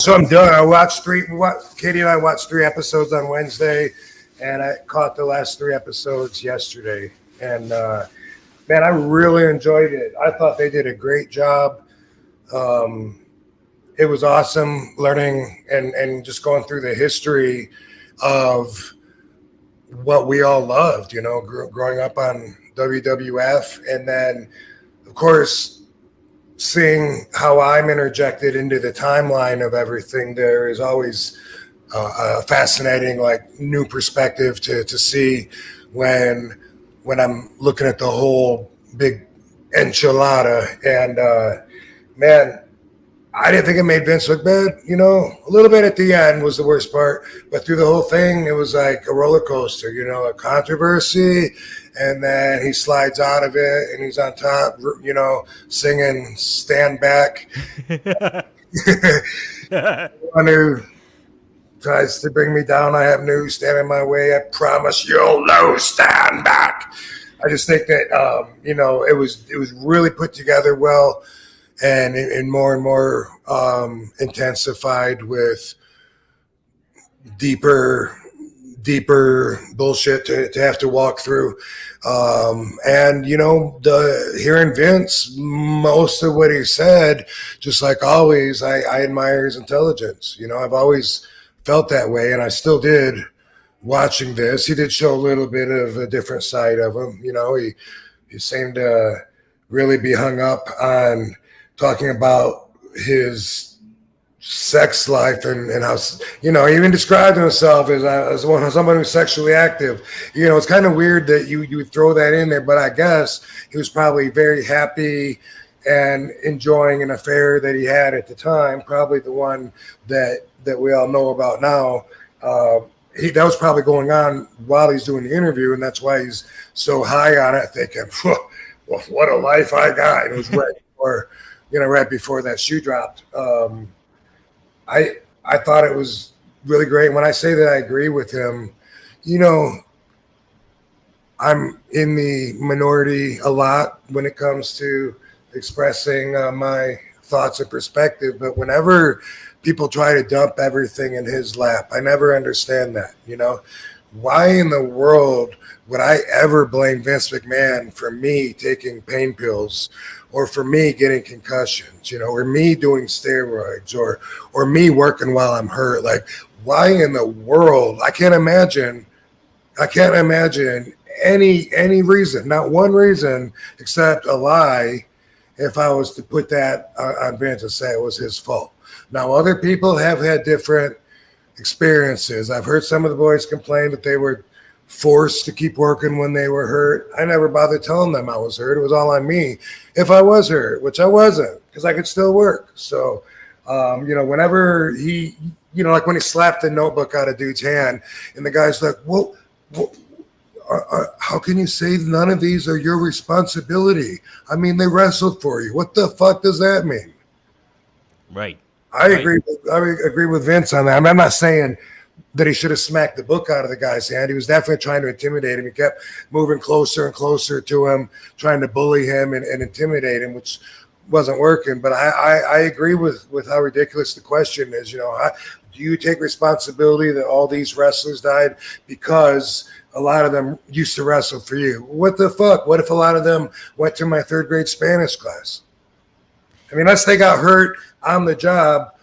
So I'm done. I watched Katie and I watched 3 episodes on Wednesday, and I caught the last 3 episodes yesterday. And man, I really enjoyed it. I thought they did a great job. Um, it was awesome learning and just going through the history of what we all loved. Growing up on WWF, and then of course seeing how I'm interjected into the timeline of everything. There is always a fascinating, like, new perspective to see when I'm looking at the whole big enchilada. And man, I didn't think it made Vince look bad. A little bit at the end was the worst part, but through the whole thing, it was like a roller coaster. A controversy, and then he slides out of it, and he's on top. Singing "Stand Back." One who tries to bring me down, I have news. Stand in my way. I promise you'll lose. Stand back. I just think that it was really put together well. And more intensified with deeper bullshit to have to walk through. And hearing Vince, most of what he said, just like always, I admire his intelligence. I've always felt that way, and I still did watching this. He did show a little bit of a different side of him. He seemed to really be hung up on talking about his sex life and how, he even described himself as someone who's sexually active. It's kind of weird that you would throw that in there, but I guess he was probably very happy and enjoying an affair that he had at the time, probably the one that we all know about now. That was probably going on while he's doing the interview, and that's why he's so high on it, thinking, well, what a life I got. It was right before that shoe dropped. I thought it was really great. When I say that I agree with him, I'm in the minority a lot when it comes to expressing my thoughts and perspective. But whenever people try to dump everything in his lap, I never understand that. Why in the world would I ever blame Vince McMahon for me taking pain pills, or for me getting concussions, or me doing steroids, or me working while I'm hurt? Like, why in the world? I can't imagine any reason, not one reason, except a lie, if I was to put that on Vince and say it was his fault. Now, other people have had different experiences. I've heard some of the boys complain that they were forced to keep working when they were hurt. I never bothered telling them I was hurt. It was all on me if I was hurt, which I wasn't, because I could still work. So, whenever he, like when he slapped the notebook out of dude's hand, and the guy's like, well, how can you say none of these are your responsibility? I mean, they wrestled for you. What the fuck does that mean? Right. I agree with Vince on that. I'm not saying that he should have smacked the book out of the guy's hand. He was definitely trying to intimidate him. He kept moving closer and closer to him, trying to bully him and intimidate him, which wasn't working. But I agree with how ridiculous the question is. Do you take responsibility that all these wrestlers died because a lot of them used to wrestle for you? What the fuck? What if a lot of them went to my 3rd grade Spanish class? I mean, unless they got hurt on the job,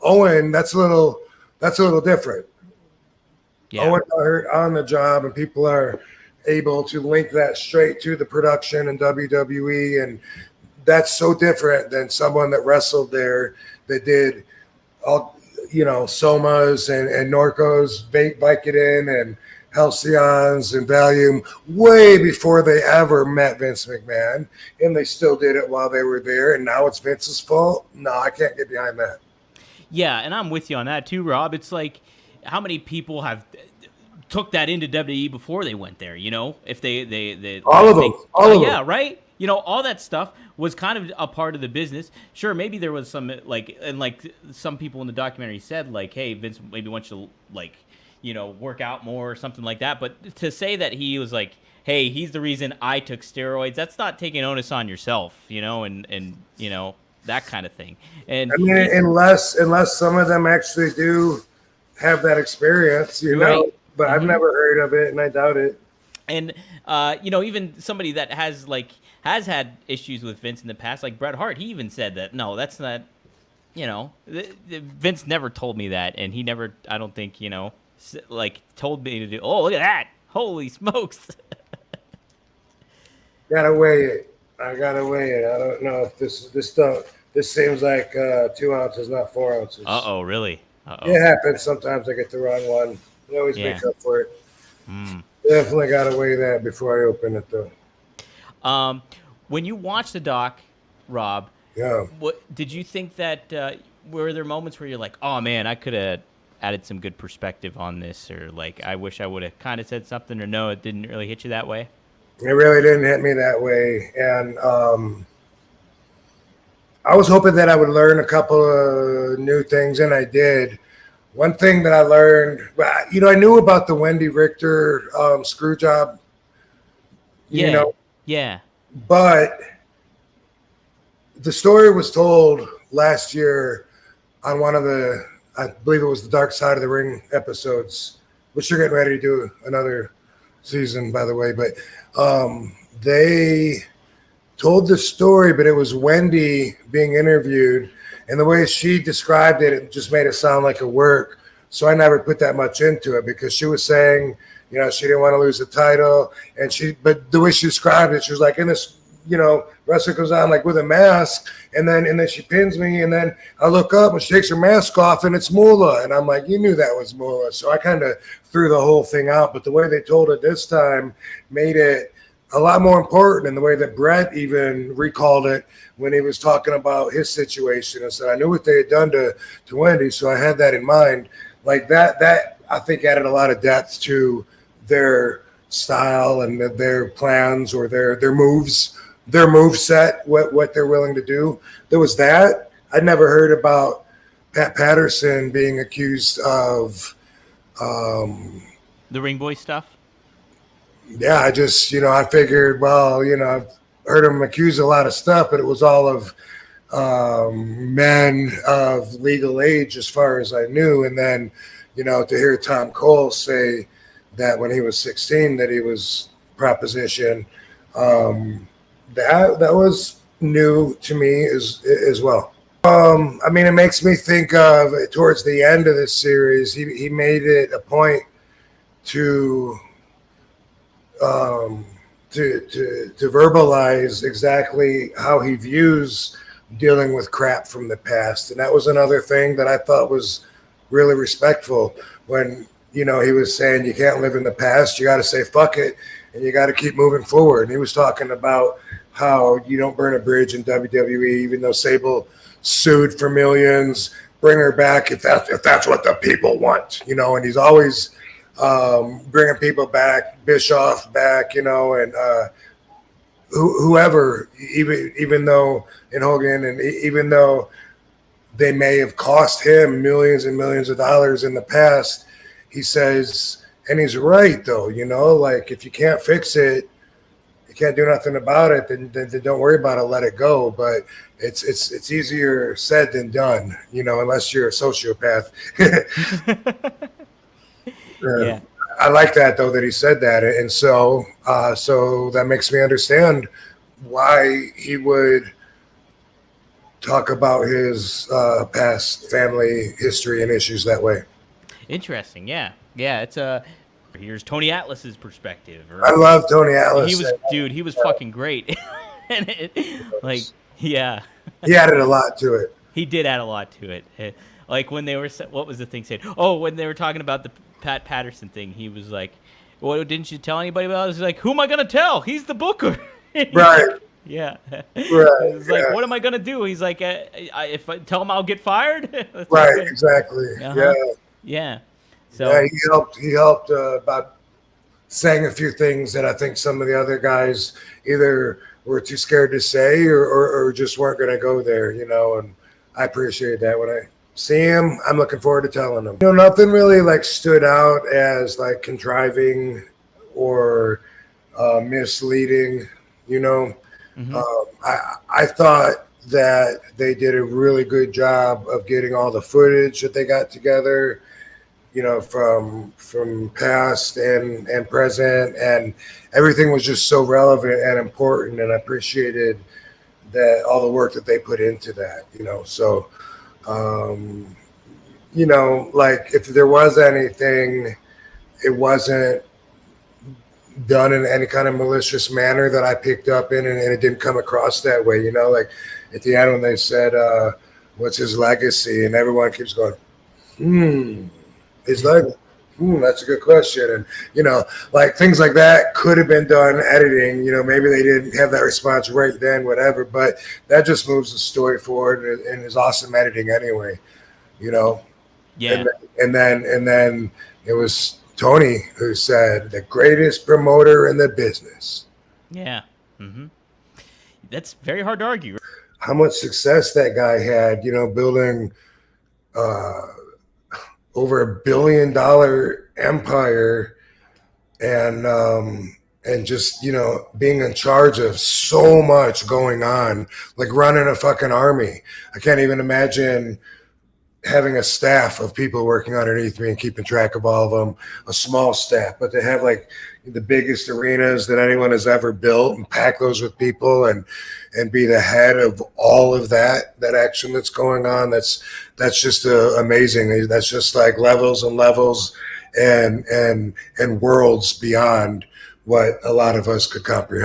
Owen, that's a little different. Yeah. Owen got hurt on the job, and people are able to link that straight to the production and WWE, and that's so different than someone that wrestled there that did all, Somas and Norcos, Vicodin and Halcyons and Valium way before they ever met Vince McMahon, and they still did it while they were there, and now it's Vince's fault? No, I can't get behind that. Yeah, and I'm with you on that too, Rob. It's like, how many people have took that into WWE before they went there? If they all of them. Yeah, right. All that stuff was kind of a part of the business. Sure, maybe there was some like some people in the documentary said, like, hey, Vince maybe wants you to work out more or something like that. But to say that he was like, hey, he's the reason I took steroids, that's not taking onus on yourself, and that kind of thing. And I mean, unless some of them actually do have that experience, you right. know. But I've never heard of it, and I doubt it. And even somebody that has had issues with Vince in the past, like Bret Hart, he even said that no, that's not. Vince never told me that, and he never, I don't think, told me to do. Oh, look at that! Holy smokes! Gotta weigh it. I gotta weigh it. I don't know if this seems like 2 ounces, not 4 ounces. Uh-oh, really? Uh-oh. It happens sometimes. I get the wrong one. I always make up for it. Definitely gotta weigh that before I open it, though. When you watch the doc, Rob, what did you think that? Were there moments where you're like, oh man, I could have added some good perspective on this, or like, I wish I would have kind of said something, or no, it didn't really hit you that way? It really didn't hit me that way, and I was hoping that I would learn a couple of new things, and I did. One thing that I learned, I knew about the Wendy Richter screw job. Yeah. But the story was told last year on one of the, I believe it was the Dark Side of the Ring episodes, which they're getting ready to do another season, by the way. But they told the story, but it was Wendy being interviewed, and the way she described it, it just made it sound like a work. So I never put that much into it, because she was saying, she didn't want to lose the title, but the way she described it, she was like, in this, wrestler comes on like with a mask, and then she pins me, and then I look up and she takes her mask off, and it's Moolah, and I'm like, you knew that was Moolah. So I kind of threw the whole thing out, but the way they told it this time made it a lot more important, and the way that Brett even recalled it when he was talking about his situation, and said, I knew what they had done to Wendy, so I had that in mind. Like that I think added a lot of depth to their style and their plans, or their moves, their move set, what they're willing to do. There was that. I'd never heard about Pat Patterson being accused of the Ring Boy stuff. Yeah, I just, I figured, well, I've heard him accuse a lot of stuff, but it was all of men of legal age as far as I knew. And then, to hear Tom Cole say that when he was 16 that he was proposition, that was new to me as well. It makes me think of, towards the end of this series, he made it a point to verbalize exactly how he views dealing with crap from the past. And that was another thing that I thought was really respectful, when, he was saying you can't live in the past. You got to say, fuck it. And you got to keep moving forward. And he was talking about how you don't burn a bridge in WWE, even though Sable sued for millions, bring her back if that's what the people want, and he's always bringing people back, Bischoff back, and whoever, even though in Hogan, and even though they may have cost him millions and millions of dollars in the past, he says, and he's right though, like if you can't fix it, you can't do nothing about it, then don't worry about it, let it go. But it's easier said than done, unless you're a sociopath. Yeah. I like that though, that he said that, and so that makes me understand why he would talk about his past family history and issues that way. Interesting. Yeah. It's here's Tony Atlas's perspective. I love Tony Atlas. He was fucking great. Yeah. He added a lot to it. He did add a lot to it. Like when they were, what was the thing said? Oh, when they were talking about the Pat Patterson thing, he was like, "Well, didn't you tell anybody about it?" He's like, "Who am I gonna tell? He's the booker." Right. Yeah. Right. It's like, what am I gonna do? He's like, if I tell him I'll get fired. Right. Exactly. Uh-huh. Yeah. So yeah, he helped by saying a few things that I think some of the other guys either were too scared to say or just weren't going to go there, and I appreciate that. When I see him, I'm looking forward to telling him. Nothing really like stood out as like contriving or misleading, Mm-hmm. I thought that they did a really good job of getting all the footage that they got together, you know, from past and present, and everything was just so relevant and important, and I appreciated that all the work that they put into that, you know. So you know, like if there was anything, it wasn't done in any kind of malicious manner that I picked up in, and it didn't come across that way, you know. Like at the end when they said, what's his legacy, and everyone keeps going, his legacy, that's a good question. And you know, like things like that could have been done editing, you know, maybe they didn't have that response right then, whatever, but that just moves the story forward and is awesome editing anyway, you know. Yeah. And then it was Tony who said the greatest promoter in the business. Yeah. That's very hard to argue. How much success that guy had, you know, building over $1 billion empire, and just, you know, being in charge of so much going on, like running a fucking army. I can't even imagine having a staff of people working underneath me and keeping track of all of them, a small staff, but to have like the biggest arenas that anyone has ever built and pack those with people and be the head of all of that action that's going on. That's just amazing. That's just like levels and levels and worlds beyond what a lot of us could comprehend.